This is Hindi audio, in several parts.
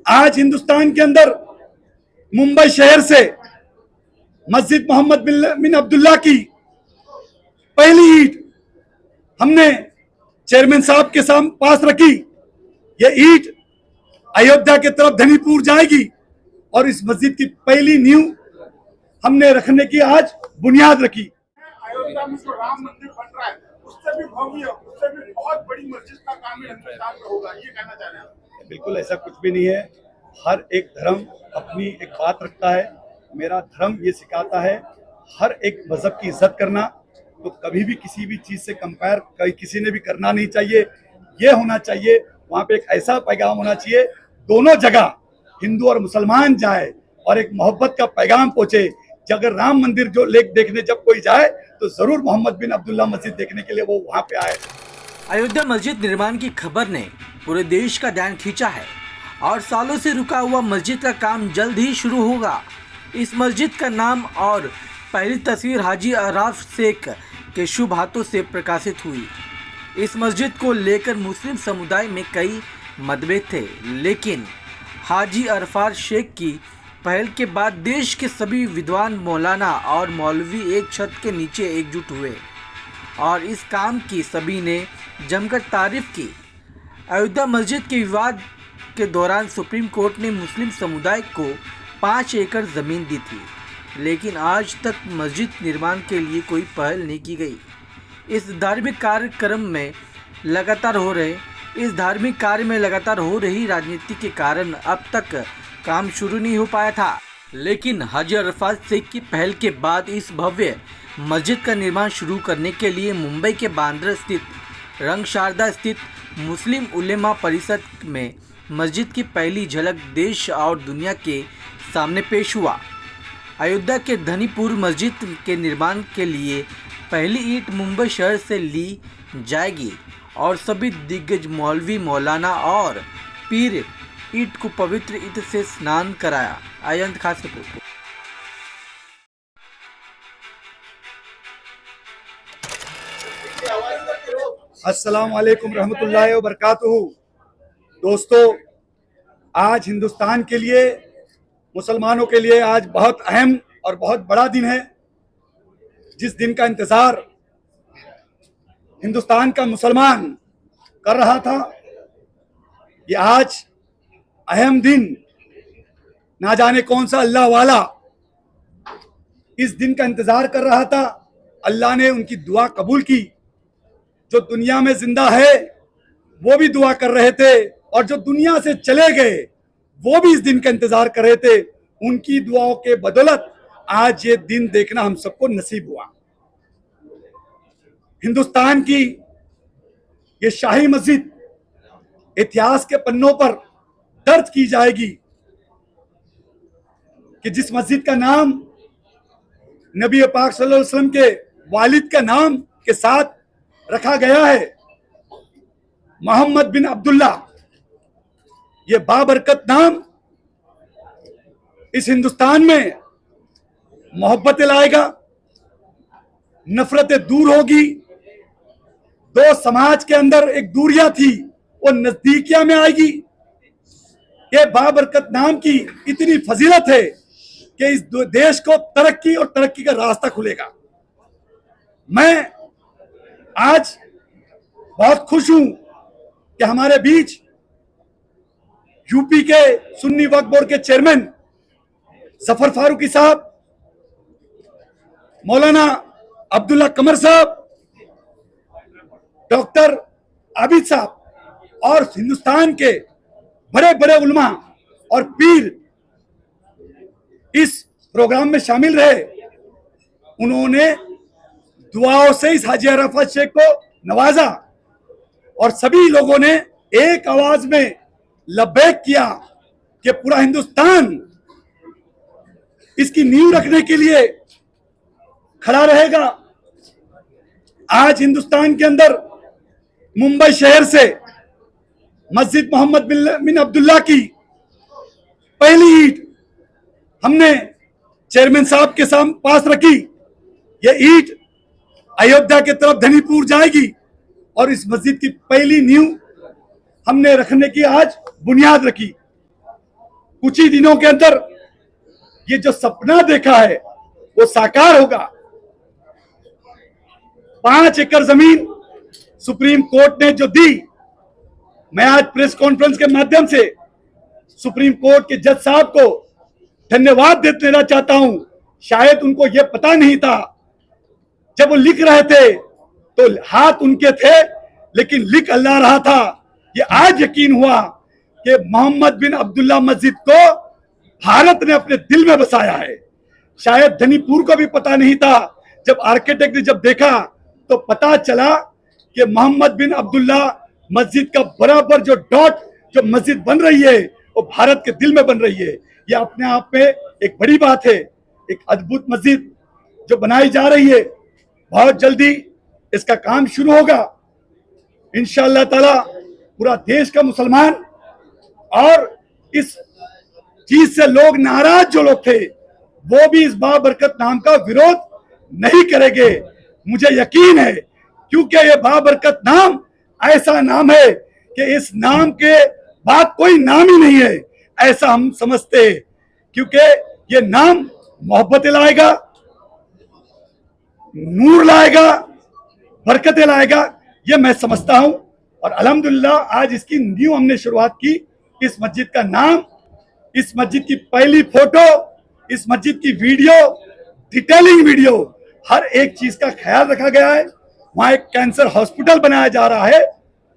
आज हिंदुस्तान के अंदर मुंबई शहर से मस्जिद मोहम्मद बिन अब्दुल्ला की पहली ईंट हमने चेयरमैन साहब के सामने पास रखी। ये ईंट अयोध्या के तरफ धनीपुर जाएगी और इस मस्जिद की पहली नींव हमने रखने की आज बुनियाद रखी। अयोध्या में जो राम मंदिर बन रहा है उससे भी भव्य, उससे भी बहुत बड़ी मस्जिद का काम हिंदुस्तान में होगा, ये कहना चाह रहे हैं? बिल्कुल ऐसा कुछ भी नहीं है। हर एक धर्म अपनी एक बात रखता है। मेरा धर्म ये सिखाता है हर एक मजहब की इज्जत करना, तो कभी भी किसी भी चीज से कंपेयर किसी ने भी करना नहीं चाहिए। ये होना चाहिए वहाँ पे एक ऐसा पैगाम होना चाहिए, दोनों जगह हिंदू और मुसलमान जाए और एक मोहब्बत का पैगाम पहुंचे। अगर राम मंदिर जो लेक देखने जब कोई जाए तो जरूर मोहम्मद बिन अब्दुल्ला मस्जिद देखने के लिए वो वहाँ पे आए। अयोध्या मस्जिद निर्माण की खबर ने पूरे देश का ध्यान खींचा है और सालों से रुका हुआ मस्जिद का काम जल्द ही शुरू होगा। इस मस्जिद का नाम और पहली तस्वीर हाजी अरफात शेख के शुभ हाथों से प्रकाशित हुई। इस मस्जिद को लेकर मुस्लिम समुदाय में कई मतभेद थे, लेकिन हाजी अरफात शेख की पहल के बाद देश के सभी विद्वान, मौलाना और मौलवी एक छत के नीचे एकजुट हुए और इस काम की सभी ने जमकर तारीफ की। अयोध्या मस्जिद के विवाद के दौरान सुप्रीम कोर्ट ने मुस्लिम समुदाय को 5 एकड़ ज़मीन दी थी, लेकिन आज तक मस्जिद निर्माण के लिए कोई पहल नहीं की गई। इस धार्मिक कार्यक्रम में लगातार हो रही राजनीति के कारण अब तक काम शुरू नहीं हो पाया था, लेकिन हाजी अरफात शेख की पहल के बाद इस भव्य मस्जिद का निर्माण शुरू करने के लिए मुंबई के बांद्रा स्थित रंगशारदा स्थित मुस्लिम उलेमा परिषद में मस्जिद की पहली झलक देश और दुनिया के सामने पेश हुआ। अयोध्या के धनीपुर मस्जिद के निर्माण के लिए पहली ईंट मुंबई शहर से ली जाएगी और सभी दिग्गज मौलवी, मौलाना और पीर ईंट को पवित्र ईंट से स्नान कराया। आयंत खास रिपोर्ट। अस्सलाम वालेकुम रहमतुल्लाहि व बरकातुहू। दोस्तों, आज हिंदुस्तान के लिए, मुसलमानों के लिए आज बहुत अहम और बहुत बड़ा दिन है। जिस दिन का इंतजार हिंदुस्तान का मुसलमान कर रहा था, ये आज अहम दिन, ना जाने कौन सा अल्लाह वाला इस दिन का इंतजार कर रहा था। अल्लाह ने उनकी दुआ कबूल की। जो दुनिया में जिंदा है वो भी दुआ कर रहे थे और जो दुनिया से चले गए वो भी इस दिन का इंतजार कर रहे थे। उनकी दुआओं के बदौलत आज ये दिन देखना हम सबको नसीब हुआ। हिंदुस्तान की ये शाही मस्जिद इतिहास के पन्नों पर दर्ज की जाएगी कि जिस मस्जिद का नाम नबी पाक सल्लल्लाहु अलैहि वसल्लम के वालिद का नाम के साथ रखा गया है, मोहम्मद बिन अब्दुल्ला। ये बाबरकत नाम इस हिंदुस्तान में मोहब्बतें लाएगा, नफरतें दूर होगी। दो समाज के अंदर एक दूरियां थी वो नजदीकियां में आएगी। ये बाबरकत नाम की इतनी फजीलत है कि इस देश को तरक्की और तरक्की का रास्ता खुलेगा। मैं आज बहुत खुश हूं कि हमारे बीच यूपी के सुन्नी वक्फ बोर्ड के चेयरमैन जफर फारूकी साहब, मौलाना अब्दुल्ला कमर साहब, डॉक्टर आबिद साहब और हिंदुस्तान के बड़े बड़े उलमा और पीर इस प्रोग्राम में शामिल रहे। उन्होंने दुआओं से इस हाजी अरफात शेख को नवाजा और सभी लोगों ने एक आवाज में लब्बैक किया कि पूरा हिंदुस्तान इसकी नींव रखने के लिए खड़ा रहेगा। आज हिंदुस्तान के अंदर मुंबई शहर से मस्जिद मोहम्मद बिन अब्दुल्ला की पहली ईंट हमने चेयरमैन साहब के सामने पास रखी। ये ईंट अयोध्या के तरफ धनीपुर जाएगी और इस मस्जिद की पहली नींव हमने रखने की आज बुनियाद रखी। कुछ ही दिनों के अंदर ये जो सपना देखा है वो साकार होगा। 5 एकड़ जमीन सुप्रीम कोर्ट ने जो दी, मैं आज प्रेस कॉन्फ्रेंस के माध्यम से सुप्रीम कोर्ट के जज साहब को धन्यवाद देना चाहता हूं। शायद उनको यह पता नहीं था, जब वो लिख रहे थे तो हाथ उनके थे, लेकिन लिख अल्लाह रहा था। ये आज यकीन हुआ कि मोहम्मद बिन अब्दुल्ला मस्जिद को भारत ने अपने दिल में बसाया है। शायद धनीपुर को भी पता नहीं था, जब आर्किटेक्ट ने जब देखा तो पता चला कि मोहम्मद बिन अब्दुल्ला मस्जिद का बराबर जो डॉट जो मस्जिद बन रही है वो भारत के दिल में बन रही है। यह अपने आप में एक बड़ी बात है। एक अद्भुत मस्जिद जो बनाई जा रही है, बहुत जल्दी इसका काम शुरू होगा इंशाअल्लाह ताला। पूरा देश का मुसलमान और इस चीज से लोग नाराज जो लोग थे वो भी इस बाबरकत नाम का विरोध नहीं करेंगे, मुझे यकीन है। क्योंकि ये बाबरकत नाम ऐसा नाम है कि इस नाम के बाद कोई नाम ही नहीं है, ऐसा हम समझते हैं। क्योंकि ये नाम मोहब्बत लाएगा, नूर लाएगा, बरकतें लाएगा, ये मैं समझता हूं। और अल्हम्दुलिल्लाह आज इसकी न्यू हमने शुरुआत की। इस मस्जिद का नाम, इस मस्जिद की पहली फोटो, इस मस्जिद की वीडियो, डिटेलिंग वीडियो, हर एक चीज का ख्याल रखा गया है। वहां एक कैंसर हॉस्पिटल बनाया जा रहा है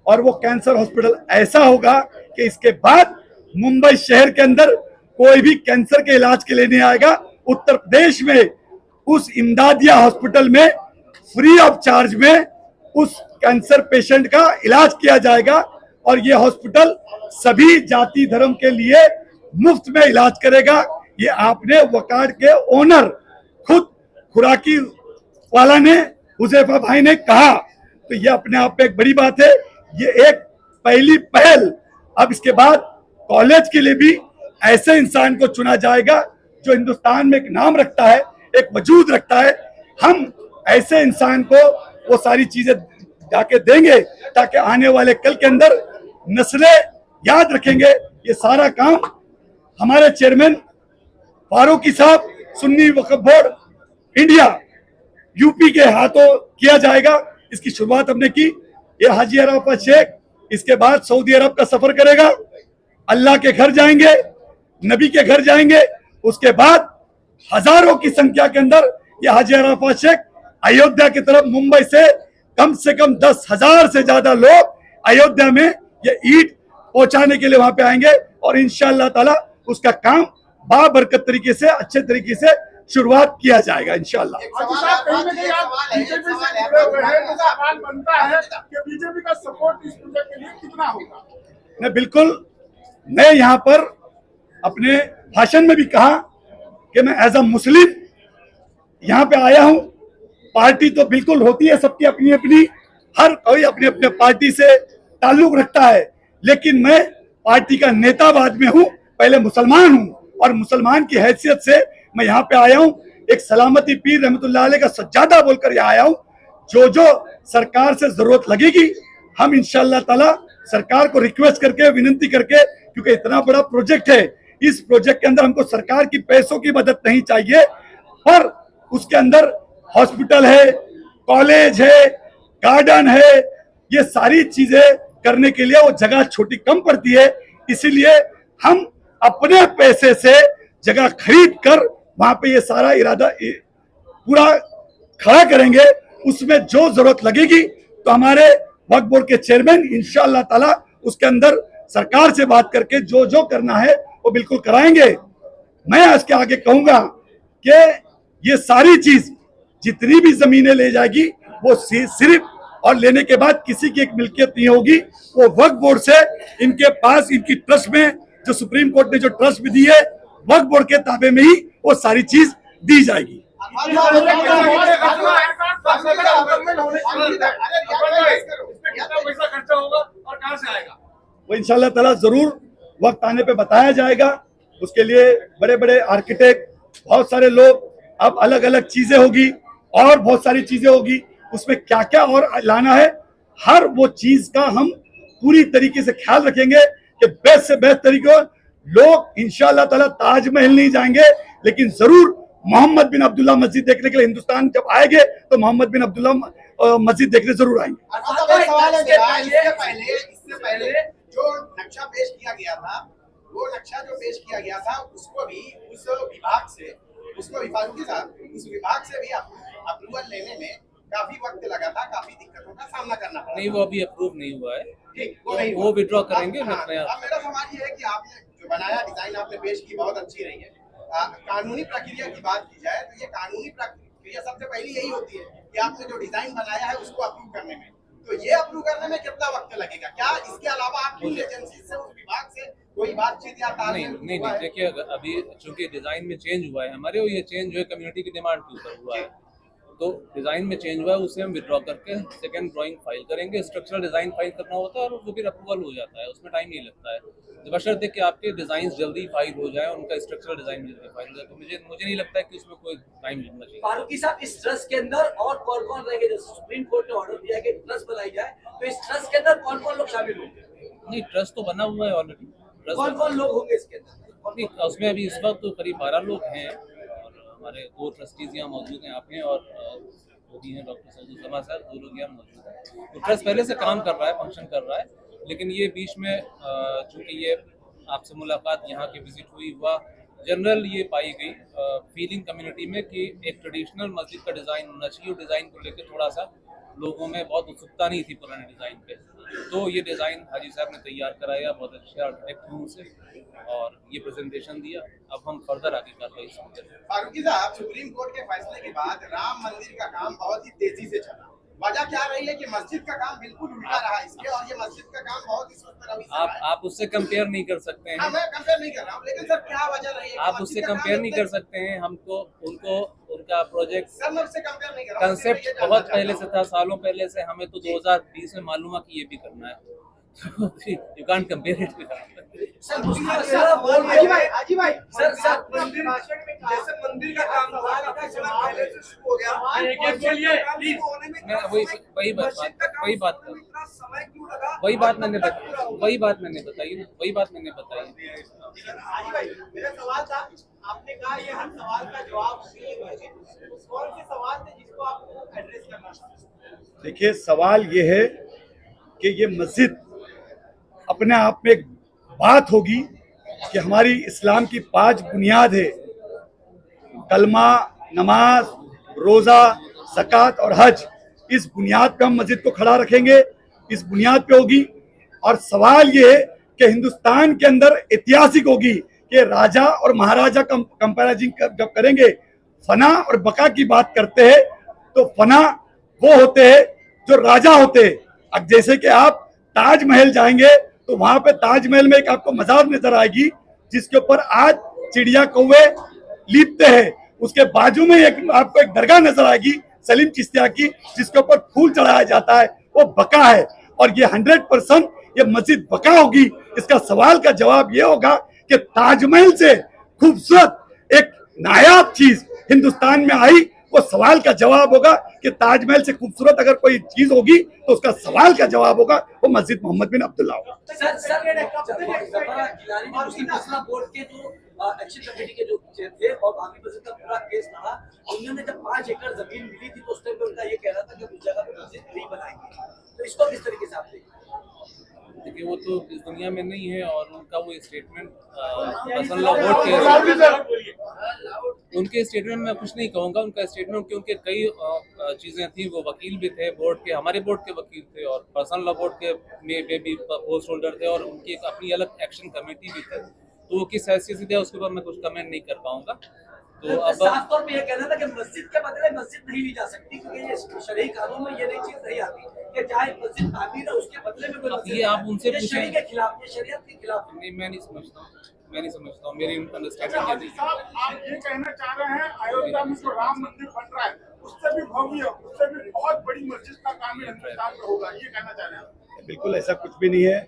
और वो कैंसर हॉस्पिटल ऐसा होगा कि इसके बाद मुंबई शहर के अंदर कोई भी कैंसर के इलाज के लिए नहीं आएगा। उत्तर प्रदेश में उस इमदादिया हॉस्पिटल में फ्री ऑफ चार्ज में उस कैंसर पेशेंट का इलाज किया जाएगा। और ये हॉस्पिटल सभी जाति धर्म के लिए मुफ्त में इलाज करेगा। ये आपने वकार्ड के ओनर खुद खुराकी वाला ने, हुजैफा भाई ने कहा, तो ये अपने आप में एक बड़ी बात है। ये एक पहली पहल। अब इसके बाद कॉलेज के लिए भी ऐसे इंसान को चुना जाएगा जो हिंदुस्तान में एक नाम रखता है, एक वजूद रखता है। हम ऐसे इंसान को वो सारी चीजें जाके देंगे ताकि आने वाले कल के अंदर नस्लें याद रखेंगे। ये सारा काम हमारे चेयरमैन फारूकी साहब, सुन्नी वक्फ बोर्ड इंडिया यूपी के हाथों किया जाएगा। इसकी शुरुआत हमने की। ये हाजी अराफत शेख इसके बाद सऊदी अरब का सफर करेगा, अल्लाह के घर जाएंगे, नबी के घर जाएंगे। उसके बाद हजारों की संख्या के अंदर ये हाजी अराफत शेख अयोध्या की तरफ, मुंबई से कम 10,000 से ज्यादा लोग अयोध्या में ये ईद पहुंचाने के लिए वहां पे आएंगे। और इंशाअल्लाह ताला उसका काम बाबरकत तरीके से, अच्छे तरीके से शुरुआत किया जाएगा इंशाअल्लाह। सवाल बनता है कि बीजेपी का सपोर्ट इस प्रोजेक्ट के लिए कितना होगा? मैं बिल्कुल, मैं यहाँ पर अपने भाषण में भी कहा कि मैं एज अ मुस्लिम यहाँ पे आया हूँ। पार्टी तो बिल्कुल होती है, सबकी अपनी अपनी, हर कोई अपने अपने पार्टी से ताल्लुक रखता है, लेकिन मैं पार्टी का नेता बाद में हूँ, पहले मुसलमान हूँ। और मुसलमान की हैसियत से मैं यहाँ पे आया हूँ। एक सलामती पीर रहमतुल्लाह अलैह का सज्जादा बोलकर यहाँ आया हूँ। जो सरकार से जरूरत लगेगी हम इंशाअल्लाह ताला सरकार को रिक्वेस्ट करके, विनती करके, क्योंकि इतना बड़ा प्रोजेक्ट है, इस प्रोजेक्ट के अंदर हमको सरकार की पैसों की मदद नहीं चाहिए, पर उसके अंदर हॉस्पिटल है, कॉलेज है, गार्डन है, ये सारी चीजें करने के लिए वो जगह छोटी कम पड़ती है। इसीलिए हम अपने पैसे से जगह खरीद कर वहां पे ये सारा इरादा पूरा खड़ा करेंगे। उसमें जो जरूरत लगेगी तो हमारे वक्फ बोर्ड के चेयरमैन इंशाअल्लाह ताला उसके अंदर सरकार से बात करके जो करना है वो बिल्कुल कराएंगे। मैं इसके आगे कहूंगा कि ये सारी चीज जितनी भी जमीनें ले जाएगी वो सिर्फ और लेने के बाद किसी की एक मिल्कियत नहीं होगी, वो वक्फ बोर्ड से इनके पास, इनकी ट्रस्ट में, जो सुप्रीम कोर्ट ने जो ट्रस्ट भी दी है, वक्फ बोर्ड के ताबे में ही वो सारी चीज दी जाएगी। वो इंशाल्लाह ताला जरूर वक्त आने पे बताया जाएगा। उसके लिए बड़े बड़े आर्किटेक्ट, बहुत सारे लोग, अब अलग अलग चीजें होगी और बहुत सारी चीजें होगी। उसमें क्या क्या और लाना है, हर वो चीज का हम पूरी तरीके से ख्याल रखेंगे कि बेस्ट से बेस्ट तरीके लोग इंशाअल्लाह ताला ताजमहल नहीं जाएंगे, लेकिन जरूर मोहम्मद बिन अब्दुल्ला मस्जिद देखने के लिए हिंदुस्तान जब आएंगे तो मोहम्मद बिन अब्दुल्ला मस्जिद देखने जरूर आएंगे। इससे पहले जो नक्शा पेश किया गया था, वो नक्शा जो पेश किया गया था उसको भी उस विभाग से, फारूकी साहब, उस विभाग से भी अप्रूवल लेने में काफी वक्त लगा था, काफी दिक्कतों का सामना करना पड़ा। नहीं, वो अभी अप्रूव नहीं हुआ है, ठीक, वो विड्रॉ करेंगे। अब मेरा सवाल ये है कि आपने जो बनाया, डिजाइन आपने पेश की, बहुत अच्छी रही है। कानूनी प्रक्रिया की बात की जाए तो ये कानूनी प्रक्रिया सबसे पहले यही होती है कि आपने जो डिजाइन बनाया है उसको अप्रूव करने में, तो ये अप्रूव करने में कितना वक्त लगेगा? क्या इसके अलावा आपकी एजेंसी से, उस विभाग से कोई बातचीत या नहीं, देखिए अभी चूंकि डिजाइन में चेंज हुआ है हमारे, और ये चेंज जो है कम्युनिटी की डिमांड के ऊपर हुआ है, तो डिजाइन में चेंज हुआ है, उसे हम विड्रॉ करके सेकंड ड्राइंग फाइल करेंगे। स्ट्रक्चरल डिजाइन फाइल करना होता है और वो फिर अप्रूवल हो जाता है, उसमें टाइम नहीं लगता है, बशर्ते कि आपके डिजाइन जल्दी फाइल हो जाए, उनका स्ट्रक्चरल डिजाइन जल्दी फाइल हो जाए, तो मुझे नहीं लगता है कि उसमें कोई टाइम लगना चाहिए। फारूकी साहब, इस ट्रस्ट के अंदर और कौन कौन रहेंगे? जैसे सुप्रीम कोर्ट ने ऑर्डर दिया कि ट्रस्ट बनाई जाए, तो इस ट्रस्ट के अंदर कौन कौन लोग शामिल होंगे? नहीं, ट्रस्ट तो बना हुआ है ऑलरेडी। कौन कौन लोग होंगे इसके अंदर? उसमें अभी इस वक्त तो करीब 12 लोग हैं, और हमारे 2 ट्रस्टीज यहाँ मौजूद हैं, आप हैं, और वो भी हैं डॉक्टर सऊद समा साहब, 2 लोग यहाँ मौजूद हैं। तो ट्रस्ट पहले से काम कर रहा है, फंक्शन कर रहा है, लेकिन ये बीच में चूंकि ये आपसे मुलाकात यहाँ की विजिट हुआ, जनरल ये पाई गई फीलिंग कम्युनिटी में कि एक ट्रेडिशनल मस्जिद का डिज़ाइन होना चाहिए, और डिज़ाइन को लेकर थोड़ा सा लोगों में बहुत उत्सुकता नहीं थी पुराने डिज़ाइन पे, तो ये डिज़ाइन हाजी साहब ने तैयार कराया बहुत अच्छे आर्किटेक्ट रूम से, और ये प्रेजेंटेशन दिया। अब हम फर्दर आगे कार्रवाई करेंगे। फारूकी साहब, सुप्रीम कोर्ट के फैसले के बाद राम मंदिर का काम बहुत ही तेजी से चला, वजह क्या रही है कि मस्जिद का काम बिल्कुल उल्टा रहा इसके, और ये मस्जिद का काम बहुत ही सुस्त रवि से रहा है। आप उससे कंपेयर नहीं कर सकते हैं। मैं कंपेयर नहीं कर रहा हूँ, लेकिन सर क्या वजह रही है? आप उससे कंपेयर नहीं कर सकते हैं, हमको उनका प्रोजेक्ट, सर मैं उससे कंपेयर नहीं कर रहा हूँ, कंसेप्ट बहुत पहले से था, सालों पहले से, हमें तो 2020 में मालूम है कि ये भी करना है, you can't compare it with sir, Haji भाई, सर जैसे मंदिर का काम पहले से शुरू हो गया, मैं वही बात मैंने बताई ना, वही बात मैंने बताई। हाजी भाई, मेरा सवाल था, आपने कहा ये हर सवाल का जवाब कौन से सवाल थे जिसको आपको एड्रेस करना था? देखिए, सवाल ये है कि ये मस्जिद अपने आप में एक बात होगी कि हमारी इस्लाम की 5 बुनियाद है, कलमा, नमाज, रोज़ा, ज़कात और हज। इस बुनियाद पे हम मस्जिद को खड़ा रखेंगे, इस बुनियाद पे होगी। और सवाल ये है कि हिंदुस्तान के अंदर ऐतिहासिक होगी कि राजा और महाराजा कंपैरिजन जब करेंगे, फना और बका की बात करते हैं, तो फना वो होते हैं जो राजा होते हैं। अब जैसे कि आप ताजमहल जाएंगे तो वहां पे ताजमहल में एक आपको मजार नजर आएगी जिसके ऊपर आज चिड़िया कौवे लीपते हैं, उसके बाजू में एक आपको एक दरगाह नजर आएगी सलीम चिश्तिया की जिसके ऊपर फूल चढ़ाया जाता है, वो बका है। और ये 100% ये मस्जिद बका होगी। इसका सवाल का जवाब ये होगा कि ताजमहल से खूबसूरत एक नायाब चीज हिंदुस्तान में आई, वो सवाल का जवाब होगा कि ताजमहल से खूबसूरत अगर कोई चीज होगी तो उसका सवाल का जवाब होगा वो मस्जिद मोहम्मद बिन अब्दुल्ला होगा। सर, बोर्ड के जो एक्शन कमेटी के जो थे और बाकी मस्जिद का पूरा केस था, उन्होंने जब 5 एकड़ जमीन मिली थी तो उस टाइम पे उनका ये कहना था कि उस जगह पे मस्जिद नहीं बनाएंगे, तो इसको किस तरीके से आप देखते हैं? देखिए, वो तो इस दुनिया में नहीं है, और उनका वो स्टेटमेंट पर्सनल लॉ बोर्ड के, उनके स्टेटमेंट में कुछ नहीं कहूँगा। उनका स्टेटमेंट, क्योंकि कई चीज़ें थी, वो वकील भी थे बोर्ड के, हमारे बोर्ड के वकील थे, और पर्सनल लॉ बोर्ड के में भी पोस्ट होल्डर थे, और उनकी एक अपनी अलग एक्शन कमेटी भी थी, तो वो किस हैसियत से थे उसके ऊपर मैं कुछ कमेंट नहीं कर पाऊंगा। तो अब साफ तौर पे ये कहना था कि मस्जिद के बदले मस्जिद नहीं ली जा सकती, क्योंकि ये शरई कानून में ये नई चीज नहीं आती कि चाहे मस्जिद तामीर है उसके बदले में कोई मस्जिद, ये आप उनसे ये शरई के खिलाफ, ये शरीयत के खिलाफ। नहीं, मैं नहीं समझता हूँ, मेरी अंडरस्टैंडिंग ये हाजी नहीं। साहब, आप ये कहना चाह रहे हैं अयोध्या में जो राम मंदिर बन रहा है उससे भी भव्य, उससे भी बहुत बड़ी मस्जिद का काम हिंदुस्तान में होगा, ये कहना चाह रहे हैं? बिल्कुल ऐसा कुछ भी नहीं है।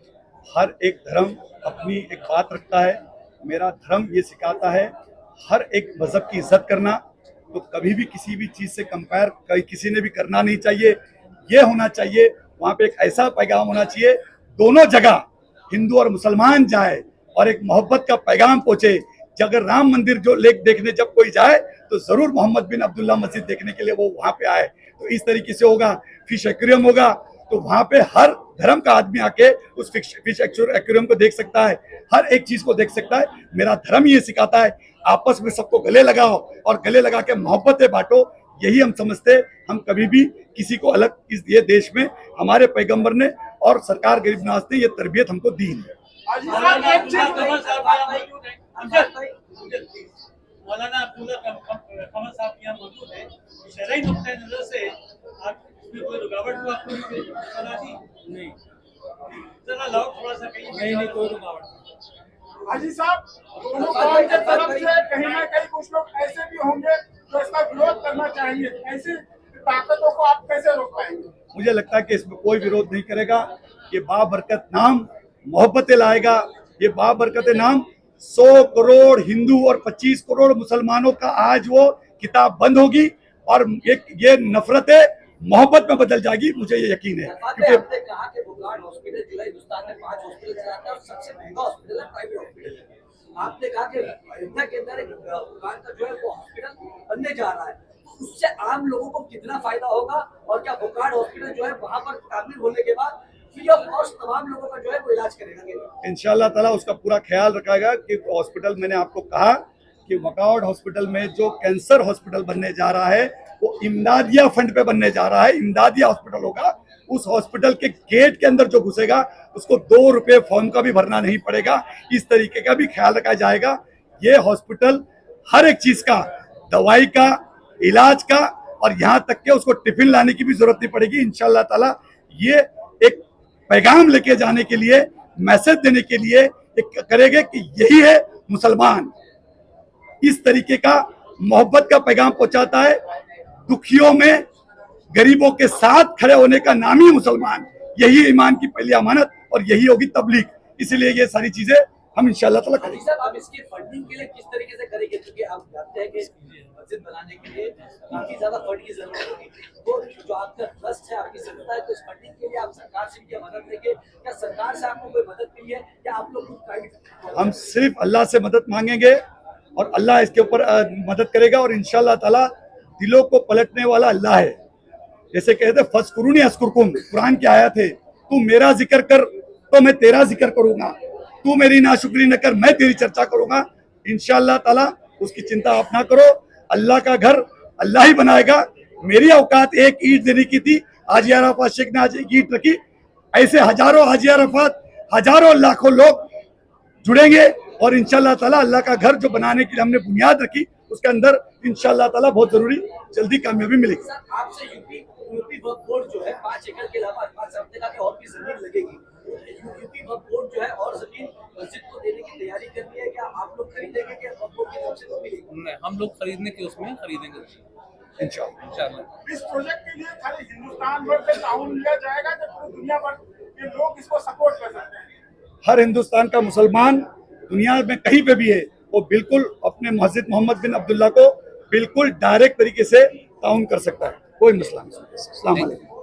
हर एक धर्म अपनी एक बात रखता है। मेरा धर्म ये सिखाता है हर एक मजहब की इज्जत करना, तो कभी भी किसी भी चीज से कंपेयर किसी ने भी करना नहीं चाहिए। ये होना चाहिए वहाँ पे एक ऐसा पैगाम होना चाहिए, दोनों जगह हिंदू और मुसलमान जाए और एक मोहब्बत का पैगाम पहुंचे कि अगर राम मंदिर जो लेक देखने जब कोई जाए तो जरूर मोहम्मद बिन अब्दुल्ला मस्जिद देखने के लिए वो वहां पे आए। तो इस तरीके से होगा। फिश एक्वेरियम होगा तो वहां पे हर धर्म का आदमी आके उस फिश एक्वेरियम को देख सकता है, हर एक चीज को देख सकता है। मेरा धर्म ये सिखाता है आपस में सबको गले लगाओ और गले लगा के मोहब्बतें बांटो। यही हम समझते, हम कभी भी किसी को अलग इस ये देश में हमारे पैगंबर ने और सरकार गरीब नवाज ने ये तरबियत हमको दी है। हाजी साहब एक चीज मौलाना अब्दुल्ला कमल साहब यहाँ मौजूद है, शरई नुक्ता नजर से आप इसमें कोई रुकावट तो आपको नहीं? जरा लाउड थोड़ा सा कहीं। नहीं कोई रुकावट नहीं। हाजी साहब दोनों कौम के तरफ से कहीं ना कहीं कुछ लोग ऐसे भी होंगे जो इसका विरोध करना चाहेंगे, ऐसी ताकतों को आप कैसे रोक पाएंगे? मुझे लगता है कि इसमें कोई विरोध नहीं करेगा। ये बाबरकत नाम मोहब्बतें लाएगा। ये बाबरकत नाम 100 करोड़ हिंदू और 25 करोड़ मुसलमानों का आज वो किताब बंद होगी और ये नफरतें मोहब्बत में बदल जाएगी। मुझे ये यकीन है। क्योंकि आपने कहा कि बुखार हॉस्पिटल जो है हिंदुस्तान में 5 हॉस्पिटल चलाता है और सबसे महंगा हॉस्पिटल है प्राइवेट हॉस्पिटल है। आपने कहा कि अयोध्या के अंदर एक बुखार का जो है वो हॉस्पिटल बनने जा रहा है, तो उससे आम लोगों को कितना फायदा होगा और क्या बुखार हॉस्पिटल जो है वहाँ पर तामीर होने के बाद फ्री ऑफ कॉस्ट तमाम लोगों का जो है वो इलाज करेगा? इंशाअल्लाह ताला उसका पूरा ख्याल रखेगा कि हॉस्पिटल, मैंने आपको कहा कि वकाउट हॉस्पिटल में जो कैंसर हॉस्पिटल बनने जा रहा है वो इमदादिया फंड पे बनने जा रहा है। इमदादिया हॉस्पिटल होगा। उस हॉस्पिटल के गेट के अंदर जो घुसेगा उसको 2 रुपए फॉर्म का भी भरना नहीं पड़ेगा। इस तरीके का भी ख्याल रखा जाएगा। ये हॉस्पिटल हर एक चीज का, दवाई का, इलाज का और यहाँ तक के उसको टिफिन लाने की भी जरूरत नहीं पड़ेगी। इंशाअल्लाह ताला ये एक पैगाम लेके जाने के लिए, मैसेज देने के लिए एक करेंगे कि यही है मुसलमान। इस तरीके का मोहब्बत का पैगाम पहुंचाता है। दुखियों में गरीबों के साथ खड़े होने का नाम ही मुसलमान। यही ईमान की पहली अमानत और यही होगी तबलीग। इसलिए ये सारी चीजें हम इंशाअल्लाह ताला करेंगे। साहब आप इसकी फंडिंग के लिए किस तरीके से करेंगे? क्योंकि आप जानते हैं कि मस्जिद बनाने के लिए काफी ज्यादा फंड की जरूरत होगी, तो जो आपका ट्रस्ट है, आपकी संस्था है, तो इस फंडिंग के लिए आप सरकार से क्या मदद लेंगे? क्या सरकार से आपको कोई मदद मिली है या आप लोग खुद प्राइवेट? हम सिर्फ अल्लाह से मदद मांगेंगे और अल्लाह इसके ऊपर मदद करेगा और इंशाअल्लाह ताला दिलों को पलटने वाला अल्लाह है। जैसे कहते फस्कुरूनी अस्कुरकुम, कुरान की आयत है, तू मेरा जिक्र कर तो मैं तेरा जिक्र करूंगा, तू मेरी नाशुक्री न कर मैं तेरी चर्चा करूंगा। इंशाअल्लाह ताला उसकी चिंता आप ना करो। अल्लाह का घर अल्लाह ही बनाएगा। मेरी औकात एक ईंट देने की थी, हाजी अरफात शेख ने आज एक ईंट रखी। ऐसे हजारों हाजी अरफात, हजारों लाखों लोग जुड़ेंगे और इंशाअल्लाह ताला अल्लाह का घर जो बनाने की हमने बुनियाद रखी उसके अंदर इंशाअल्लाह ताला बहुत जरूरी जल्दी कामयाबी मिलेगी। आपसे यूपी वक्फ बोर्ड जो है 5 एकड़ के अलावा आपने कहा कि और भी जमीन लगेगी। यूपी वक्फ बोर्ड जो है और जमीन मस्जिद को देने की तैयारी कर रही है, क्या आप लोग खरीदेंगे? क्या वक्फ बोर्ड की तरफ से तो मिलेगी? हम लोग खरीदने के उसमें खरीदेंगे इंशाअल्लाह। इस प्रोजेक्ट के लिए खाली हिंदुस्तान भर से ताउन लिया जाएगा कि पूरी दुनिया भर के लोग इसको सपोर्ट कर सकते हैं? हर हिंदुस्तान का मुसलमान दुनिया में कहीं पे भी है वो बिल्कुल अपने मस्जिद मोहम्मद बिन अब्दुल्ला को बिल्कुल डायरेक्ट तरीके से ताउन कर सकता है। कोई मसला नहीं। अस्सलाम वालेकुम।